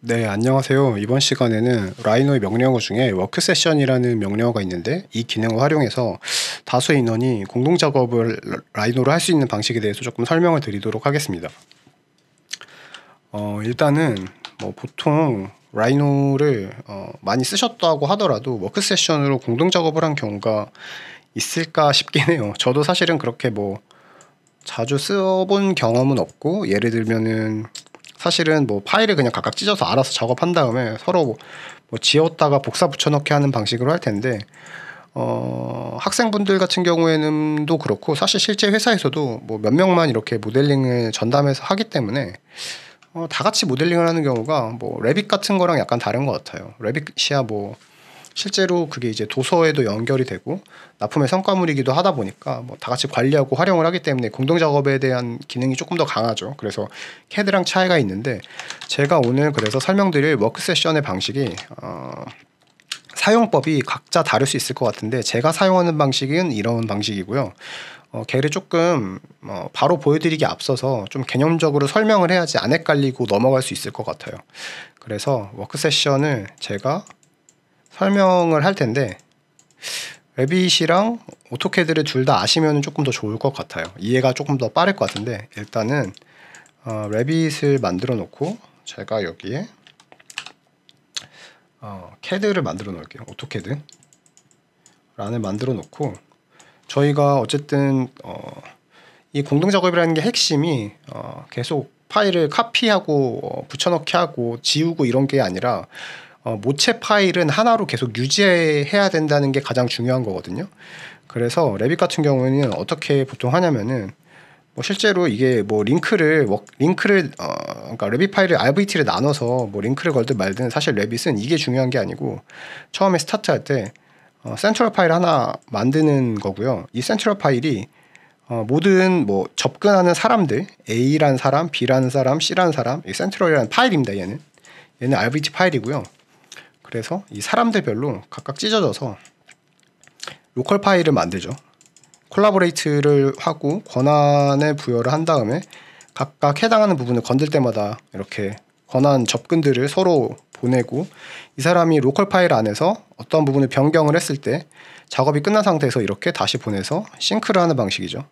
네, 안녕하세요. 이번 시간에는 라이노의 명령어 중에 워크 세션이라는 명령어가 있는데 이 기능을 활용해서 다수의 인원이 공동 작업을 라이노로 할 수 있는 방식에 대해서 조금 설명을 드리도록 하겠습니다. 일단은 보통 라이노를 많이 쓰셨다고 하더라도 워크 세션으로 공동 작업을 한 경우가 있을까 싶긴 해요. 저도 사실은 그렇게 자주 써본 경험은 없고, 예를 들면은 사실은 파일을 그냥 각각 찢어서 알아서 작업한 다음에 서로 지웠다가 복사 붙여넣기 하는 방식으로 할 텐데, 학생분들 같은 경우에는도 그렇고 사실 실제 회사에서도 몇 명만 이렇게 모델링을 전담해서 하기 때문에 다 같이 모델링을 하는 경우가 레빗 같은 거랑 약간 다른 것 같아요. 레빗이야 실제로 그게 이제 도서에도 연결이 되고 납품의 성과물이기도 하다 보니까 다 같이 관리하고 활용을 하기 때문에 공동 작업에 대한 기능이 조금 더 강하죠. 그래서 CAD랑 차이가 있는데, 제가 오늘 그래서 설명드릴 워크 세션의 방식이 사용법이 각자 다를 수 있을 것 같은데, 제가 사용하는 방식은 이런 방식이고요. 걔를 조금 바로 보여드리기 앞서서 좀 개념적으로 설명을 해야지 안 헷갈리고 넘어갈 수 있을 것 같아요. 그래서 워크 세션을 제가 설명을 할 텐데, 레빗이랑 오토캐드를 둘 다 아시면 조금 더 좋을 것 같아요. 이해가 조금 더 빠를 것 같은데, 일단은 레빗을 만들어 놓고 제가 여기에 캐드를 만들어 놓을게요. 오토캐드 란을 만들어 놓고, 저희가 어쨌든 이 공동 작업이라는 게 핵심이 계속 파일을 카피하고 붙여넣기 하고 지우고 이런 게 아니라 모체 파일은 하나로 계속 유지해야 된다는 게 가장 중요한 거거든요. 그래서 레빗 같은 경우에는 어떻게 보통 하냐면은 실제로 이게 그러니까 레빗 파일을 RVT를 나눠서 링크를 걸든 말든, 사실 레빗은 이게 중요한 게 아니고 처음에 스타트할 때 센트럴 파일 하나 만드는 거고요. 이 센트럴 파일이 모든 접근하는 사람들, A라는 사람, B라는 사람, C라는 사람, 이 센트럴이라는 파일입니다. 얘는 RVT 파일이고요. 그래서 이 사람들별로 각각 찢어져서 로컬 파일을 만들죠. 콜라보레이트를 하고 권한을 부여를 한 다음에 각각 해당하는 부분을 건들 때마다 이렇게 권한 접근들을 서로 보내고, 이 사람이 로컬 파일 안에서 어떤 부분을 변경을 했을 때 작업이 끝난 상태에서 이렇게 다시 보내서 싱크를 하는 방식이죠.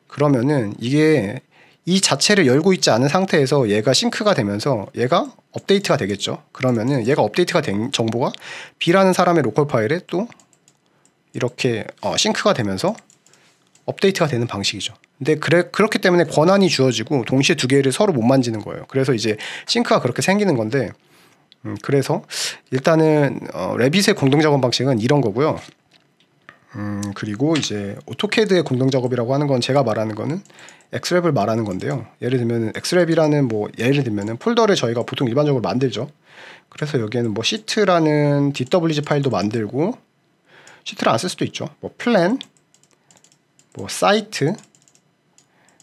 그러면은 이게 이 자체를 열고 있지 않은 상태에서 얘가 싱크가 되면서 얘가 업데이트가 되겠죠. 그러면은 얘가 업데이트가 된 정보가 B라는 사람의 로컬 파일에 또 이렇게 싱크가 되면서 업데이트가 되는 방식이죠. 근데 그렇기 때문에 권한이 주어지고 동시에 두 개를 서로 못 만지는 거예요. 그래서 이제 싱크가 그렇게 생기는 건데, 그래서 일단은 레빗의 공동 작업 방식은 이런 거고요. 그리고 이제 오토캐드의 공동 작업이라고 하는 건, 제가 말하는 거는 엑스랩을 말하는 건데요. 예를 들면 엑스랩이라는 예를 들면은 폴더를 저희가 보통 일반적으로 만들죠. 그래서 여기에는 시트라는 DWG 파일도 만들고, 시트를 안 쓸 수도 있죠. 플랜, 사이트,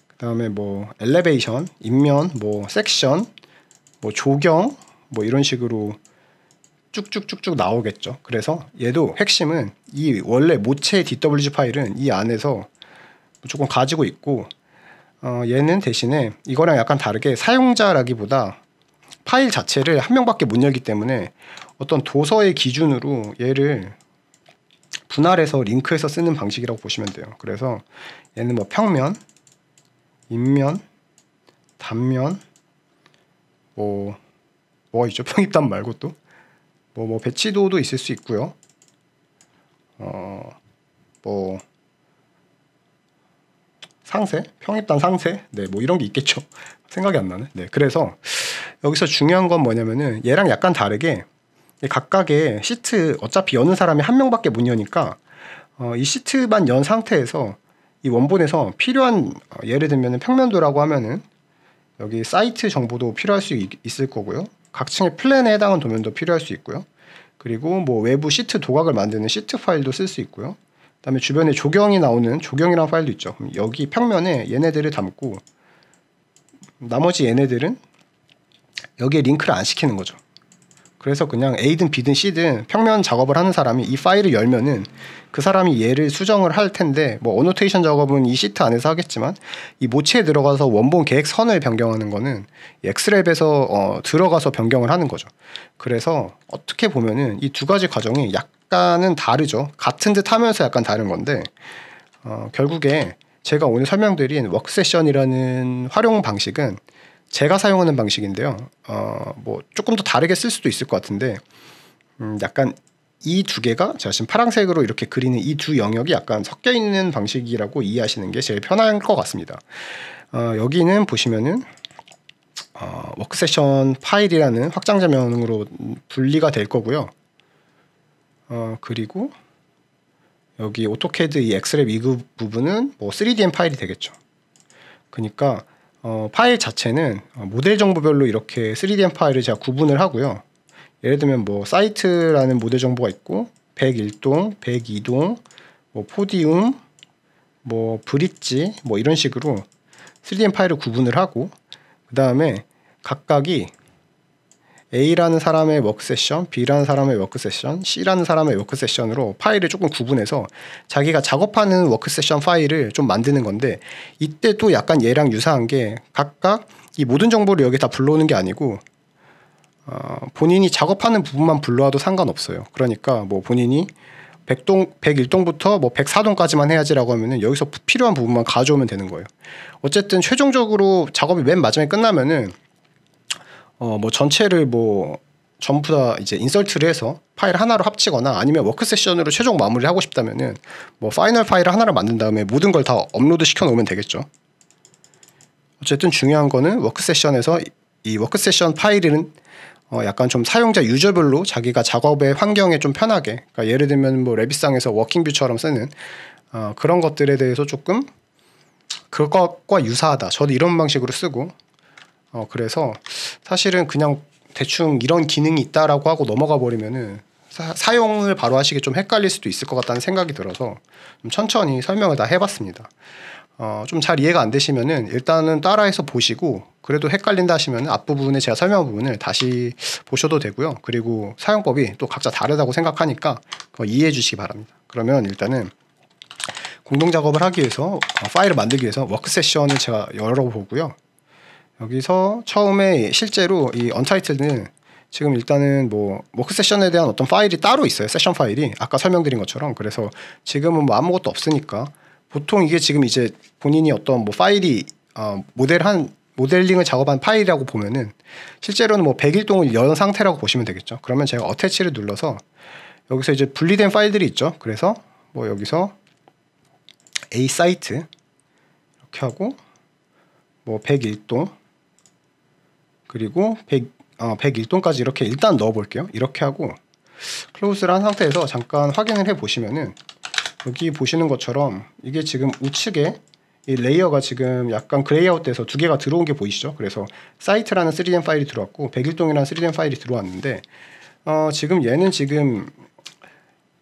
그다음에 엘리베이션, 인면, 섹션, 조경, 이런 식으로 쭉쭉쭉쭉 나오겠죠. 그래서 얘도 핵심은 이 원래 모체 DWG 파일은 이 안에서 조금 가지고 있고, 얘는 대신에 이거랑 약간 다르게 사용자라기보다 파일 자체를 한 명밖에 못 열기 때문에 어떤 도서의 기준으로 얘를 분할해서 링크해서 쓰는 방식이라고 보시면 돼요. 그래서 얘는 평면, 인면, 단면, 있죠? 평입단 말고 또 배치도도 있을 수 있고요. 상세, 평입단 상세, 이런 게 있겠죠. 생각이 안 나네. 그래서 여기서 중요한 건 뭐냐면은 얘랑 약간 다르게 각각의 시트, 어차피 여는 사람이 한 명밖에 못 여니까 이 시트만 연 상태에서 이 원본에서 필요한, 예를 들면 평면도라고 하면은 여기 사이트 정보도 필요할 수 있을 거고요. 각 층의 플랜에 해당하는 도면도 필요할 수 있고요. 그리고 외부 시트 도각을 만드는 시트 파일도 쓸 수 있고요. 그다음에 주변에 조경이 나오는 조경이라는 파일도 있죠. 그럼 여기 평면에 얘네들을 담고 나머지 얘네들은 여기에 링크를 안 시키는 거죠. 그래서 그냥 A든 B든 C든 평면 작업을 하는 사람이 이 파일을 열면은 그 사람이 얘를 수정을 할 텐데, 뭐 어노테이션 작업은 이 시트 안에서 하겠지만 이 모치에 들어가서 원본 계획선을 변경하는 거는 엑스랩에서 들어가서 변경을 하는 거죠. 그래서 어떻게 보면은 이 두 가지 과정이 약간은 다르죠. 같은 듯 하면서 약간 다른 건데, 결국에 제가 오늘 설명드린 워크세션이라는 활용 방식은 제가 사용하는 방식인데요. 뭐 조금 더 다르게 쓸 수도 있을 것 같은데, 약간 이 두 개가 제가 지금 파란색으로 이렇게 그리는 이 두 영역이 약간 섞여 있는 방식이라고 이해하시는 게 제일 편할 것 같습니다. 여기는 보시면은 워크세션 파일이라는 확장자명으로 분리가 될 거고요. 그리고 여기 오토캐드 이 엑스랩 이 부분은 뭐 3DM 파일이 되겠죠. 그러니까 파일 자체는 모델 정보별로 이렇게 3DM 파일을 제가 구분을 하고요. 예를 들면 뭐 사이트라는 모델 정보가 있고 101동, 102동, 뭐 포디움, 뭐 브릿지 뭐 이런 식으로 3DM 파일을 구분을 하고, 그 다음에 각각이 A라는 사람의 워크세션, B라는 사람의 워크세션, C라는 사람의 워크세션으로 파일을 조금 구분해서 자기가 작업하는 워크세션 파일을 좀 만드는 건데, 이때 또 약간 얘랑 유사한 게 각각 이 모든 정보를 여기 다 불러오는 게 아니고 본인이 작업하는 부분만 불러와도 상관없어요. 그러니까 뭐 본인이 101동부터 뭐 104동까지만 해야지라고 하면은 여기서 필요한 부분만 가져오면 되는 거예요. 어쨌든 최종적으로 작업이 맨 마지막에 끝나면은 뭐 전체를 뭐 전부 다 이제 인설트를 해서 파일 하나로 합치거나 아니면 워크 세션으로 최종 마무리를 하고 싶다면은 뭐 파이널 파일을 하나를 만든 다음에 모든 걸 다 업로드 시켜 놓으면 되겠죠. 어쨌든 중요한 거는 워크 세션에서 이 워크 세션 파일은 약간 좀 사용자 유저별로 자기가 작업의 환경에 좀 편하게, 그러니까 예를 들면 뭐 레빗상에서 워킹뷰처럼 쓰는 그런 것들에 대해서 조금 그것과 유사하다. 저도 이런 방식으로 쓰고, 그래서 사실은 그냥 대충 이런 기능이 있다라고 하고 넘어가 버리면은 사용을 바로 하시기 좀 헷갈릴 수도 있을 것 같다는 생각이 들어서 좀 천천히 설명을 다 해봤습니다. 좀 잘 이해가 안 되시면은 일단은 따라해서 보시고, 그래도 헷갈린다 하시면 앞부분에 제가 설명한 부분을 다시 보셔도 되고요. 그리고 사용법이 또 각자 다르다고 생각하니까 그거 이해해 주시기 바랍니다. 그러면 일단은 공동 작업을 하기 위해서 파일을 만들기 위해서 워크 세션을 제가 열어보고요. 여기서 처음에 실제로 이 언타이틀드는 지금 일단은 뭐 워크 세션에 대한 어떤 파일이 따로 있어요. 세션 파일이 아까 설명드린 것처럼. 그래서 지금은 뭐 아무것도 없으니까 보통 이게 지금 이제 본인이 어떤 뭐 파일이 모델링을 작업한 파일이라고 보면은 실제로는 뭐 101동을 연 상태라고 보시면 되겠죠. 그러면 제가 어태치를 눌러서 여기서 이제 분리된 파일들이 있죠. 그래서 뭐 여기서 A 사이트 이렇게 하고 뭐 101동 그리고 101동까지 이렇게 일단 넣어 볼게요. 이렇게 하고 클로즈를 한 상태에서 잠깐 확인을 해 보시면은 여기 보시는 것처럼 이게 지금 우측에 이 레이어가 지금 약간 그레이아웃 돼서 두 개가 들어온 게 보이시죠? 그래서 사이트라는 3DM 파일이 들어왔고 101동이라는 3DM 파일이 들어왔는데 지금 얘는 지금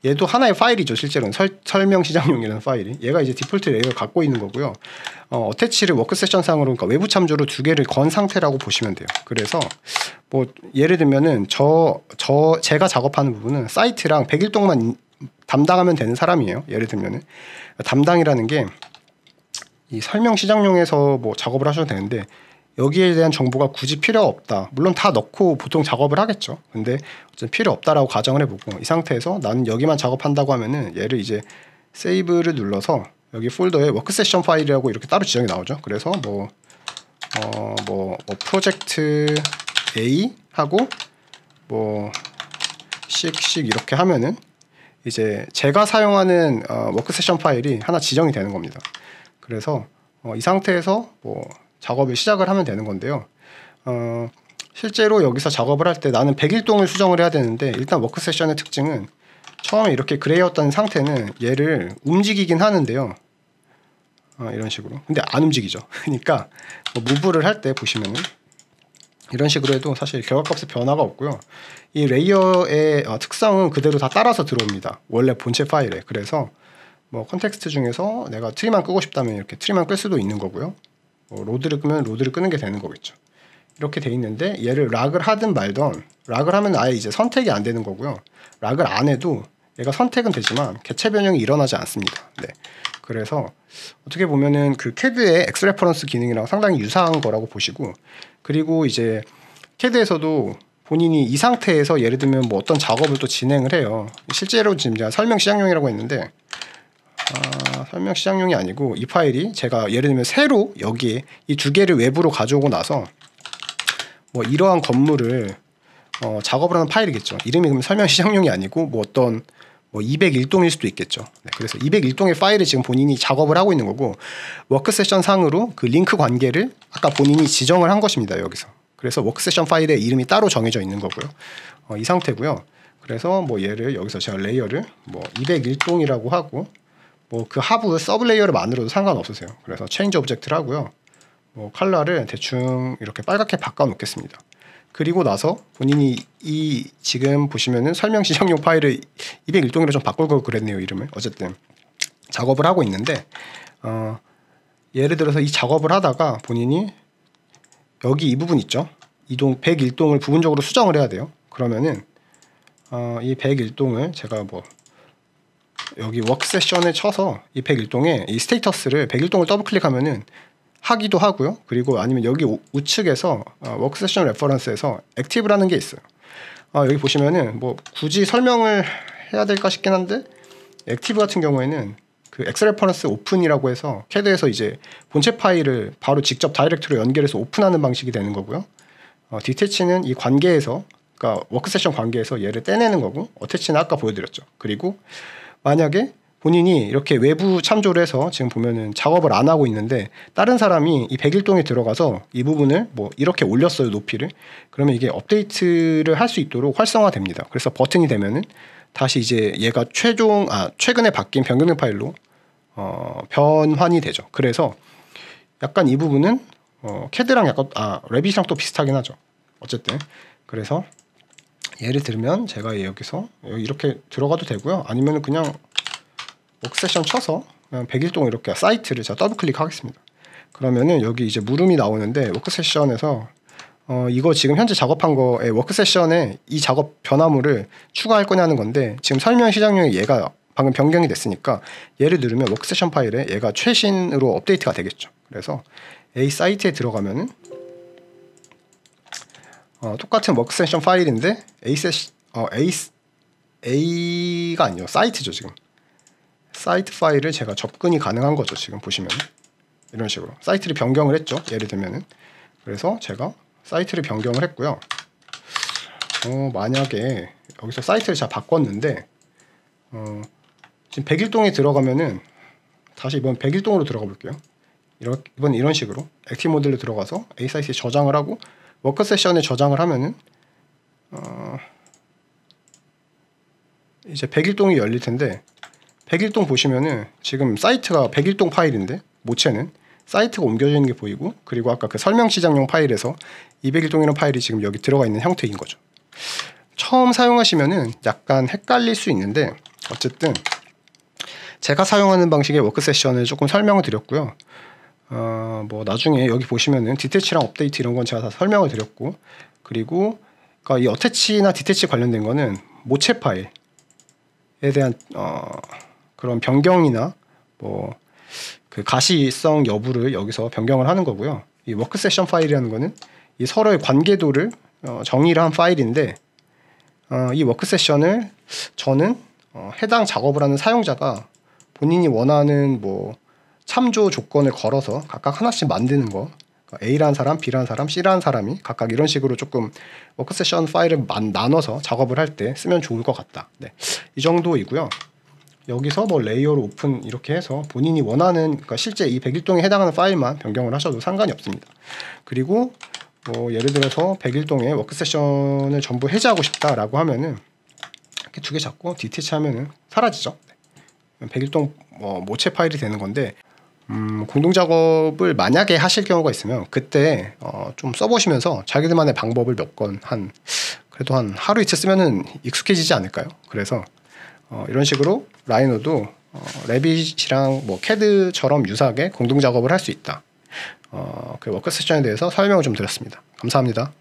얘도 하나의 파일이죠. 실제로는 설명 시작용이라는 파일이, 얘가 이제 디폴트 레이어를 갖고 있는 거고요. 어태치를 워크 세션 상으로, 그러니까 외부 참조로 두 개를 건 상태라고 보시면 돼요. 그래서 뭐 예를 들면은 제가 작업하는 부분은 사이트랑 101동만 담당하면 되는 사람이에요. 예를 들면은 담당이라는 게 이 설명 시작용에서 뭐 작업을 하셔도 되는데 여기에 대한 정보가 굳이 필요가 없다. 물론 다 넣고 보통 작업을 하겠죠. 근데 어쨌든 필요 없다라고 가정을 해보고 이 상태에서 나는 여기만 작업한다고 하면은 얘를 이제 세이브를 눌러서 여기 폴더에 워크 세션 파일이라고 이렇게 따로 지정이 나오죠. 그래서 뭐 프로젝트 A 하고 뭐 씩 이렇게 하면은 이제 제가 사용하는 워크 세션 파일이 하나 지정이 되는 겁니다. 그래서 이 상태에서 뭐 작업을 시작을 하면 되는 건데요. 실제로 여기서 작업을 할 때 나는 101동을 수정을 해야 되는데 일단 워크 세션의 특징은 처음에 이렇게 그레이였던 상태는 얘를 움직이긴 하는데요. 이런 식으로. 근데 안 움직이죠. 그러니까 뭐 무브를 할 때 보시면은 이런 식으로 해도 사실 결과값에 변화가 없고요. 이 레이어의 특성은 그대로 다 따라서 들어옵니다. 원래 본체 파일에. 그래서 뭐 컨텍스트 중에서 내가 트리만 끄고 싶다면 이렇게 트리만 끌 수도 있는 거고요. 로드를 끄면 로드를 끄는 게 되는 거겠죠. 이렇게 돼 있는데 얘를 락을 하든 말든 락을 하면 아예 이제 선택이 안 되는 거고요. 락을 안 해도 얘가 선택은 되지만 개체 변형이 일어나지 않습니다. 네. 그래서 어떻게 보면은 그 캐드의 X 레퍼런스 기능이랑 상당히 유사한 거라고 보시고, 그리고 이제 캐드에서도 본인이 이 상태에서 예를 들면 뭐 어떤 작업을 또 진행을 해요. 실제로 지금 제가 설명 시작용이라고 했는데 설명 시작용이 아니고 이 파일이 제가 예를 들면 새로 여기에 이 두 개를 외부로 가져오고 나서 뭐 이러한 건물을 작업을 하는 파일이겠죠. 이름이 그럼 설명 시작용이 아니고 뭐 어떤 뭐 201동일 수도 있겠죠. 네, 그래서 201동의 파일을 지금 본인이 작업을 하고 있는 거고, 워크 세션 상으로 그 링크 관계를 아까 본인이 지정을 한 것입니다. 여기서. 그래서 워크 세션 파일의 이름이 따로 정해져 있는 거고요. 이 상태고요. 그래서 뭐 얘를 여기서 제가 레이어를 뭐 201동이라고 하고, 뭐 그 하부 서브 레이어를 만들어도 상관없으세요. 그래서 체인지 오브젝트를 하고요. 뭐 컬러를 대충 이렇게 빨갛게 바꿔 놓겠습니다. 그리고 나서 본인이 이 지금 보시면은 설명 시작용 파일을 201동으로 좀 바꿀 걸 그랬네요, 이름을. 어쨌든 작업을 하고 있는데 예를 들어서 이 작업을 하다가 본인이 여기 이 부분 있죠, 이동 101동을 부분적으로 수정을 해야 돼요. 그러면은 이 101동을 제가 뭐 여기 워크 세션에 쳐서 이 101동에 이 스테이터스를 101동을 더블 클릭하면은 하기도 하고요. 그리고 아니면 여기 우측에서 워크 세션 레퍼런스에서 액티브라는 게 있어요. 여기 보시면은 뭐 굳이 설명을 해야 될까 싶긴 한데, 액티브 같은 경우에는 그 X 레퍼런스 오픈이라고 해서 캐드에서 이제 본체 파일을 바로 직접 다이렉트로 연결해서 오픈하는 방식이 되는 거고요. 디태치는 이 관계에서, 그러니까 워크 세션 관계에서 얘를 떼내는 거고, 어태치는 아까 보여드렸죠. 그리고 만약에 본인이 이렇게 외부 참조를 해서 지금 보면은 작업을 안 하고 있는데 다른 사람이 이 101동에 들어가서 이 부분을 뭐 이렇게 올렸어요, 높이를. 그러면 이게 업데이트를 할 수 있도록 활성화됩니다. 그래서 버튼이 되면은 다시 이제 얘가 최근에 바뀐 변경된 파일로 변환이 되죠. 그래서 약간 이 부분은 캐드랑 약간 레빗이랑 또 비슷하긴 하죠. 어쨌든 그래서 예를 들면 제가 여기서 이렇게 들어가도 되고요. 아니면 그냥 워크세션 쳐서 그냥 101동 이렇게 사이트를 제가 더블 클릭하겠습니다. 그러면은 여기 이제 물음이 나오는데, 워크세션에서 이거 지금 현재 작업한 거에 워크세션에 이 작업 변화물을 추가할 거냐는 건데, 지금 설명 시작용에 얘가 방금 변경이 됐으니까 얘를 누르면 워크세션 파일에 얘가 최신으로 업데이트가 되겠죠. 그래서 A 사이트에 들어가면은 똑같은 워크세션 파일인데 A가 아니요, 사이트죠. 지금 사이트 파일을 제가 접근이 가능한 거죠. 지금 보시면 이런 식으로 사이트를 변경을 했죠. 예를 들면은, 그래서 제가 사이트를 변경을 했고요. 만약에 여기서 사이트를 제가 바꿨는데 지금 101동에 들어가면은, 다시 이번 101동으로 들어가 볼게요. 이번 이런 식으로 액티브 모델로 들어가서 A 사이트에 저장을 하고 워크 세션에 저장을 하면은 이제 101동이 열릴 텐데, 101동 보시면은 지금 사이트가 101동 파일인데 모체는 사이트가 옮겨지는 게 보이고, 그리고 아까 그 설명 시작용 파일에서 201동이라는 파일이 지금 여기 들어가 있는 형태인 거죠. 처음 사용하시면은 약간 헷갈릴 수 있는데, 어쨌든 제가 사용하는 방식의 워크 세션을 조금 설명을 드렸고요. 뭐 나중에 여기 보시면은 디태치랑 업데이트 이런 건 제가 다 설명을 드렸고, 그리고 그러니까 이 어태치나 디태치 관련된 거는 모체 파일에 대한 그런 변경이나 뭐 그 가시성 여부를 여기서 변경을 하는 거고요. 이 워크 세션 파일이라는 거는 이 서로의 관계도를 정의를 한 파일인데, 이 워크 세션을 저는 해당 작업을 하는 사용자가 본인이 원하는 뭐 참조 조건을 걸어서 각각 하나씩 만드는 거, A라는 사람, B라는 사람, C라는 사람이 각각 이런 식으로 조금 워크 세션 파일을 나눠서 작업을 할 때 쓰면 좋을 것 같다. 네, 이 정도이고요. 여기서 뭐 레이어로 오픈 이렇게 해서 본인이 원하는, 그러니까 실제 이 101동에 해당하는 파일만 변경을 하셔도 상관이 없습니다. 그리고 뭐 예를 들어서 101동의 워크 세션을 전부 해제하고 싶다라고 하면은 이렇게 두 개 잡고 디태치 하면은 사라지죠. 101동 모체 파일이 되는 건데, 공동 작업을 만약에 하실 경우가 있으면 그때 좀 써보시면서 자기들만의 방법을 몇 건 그래도 한 하루 이틀 쓰면은 익숙해지지 않을까요? 그래서 이런 식으로 라이노도 레빗이랑 뭐 캐드처럼 유사하게 공동 작업을 할 수 있다. 그 워크 세션에 대해서 설명을 좀 드렸습니다. 감사합니다.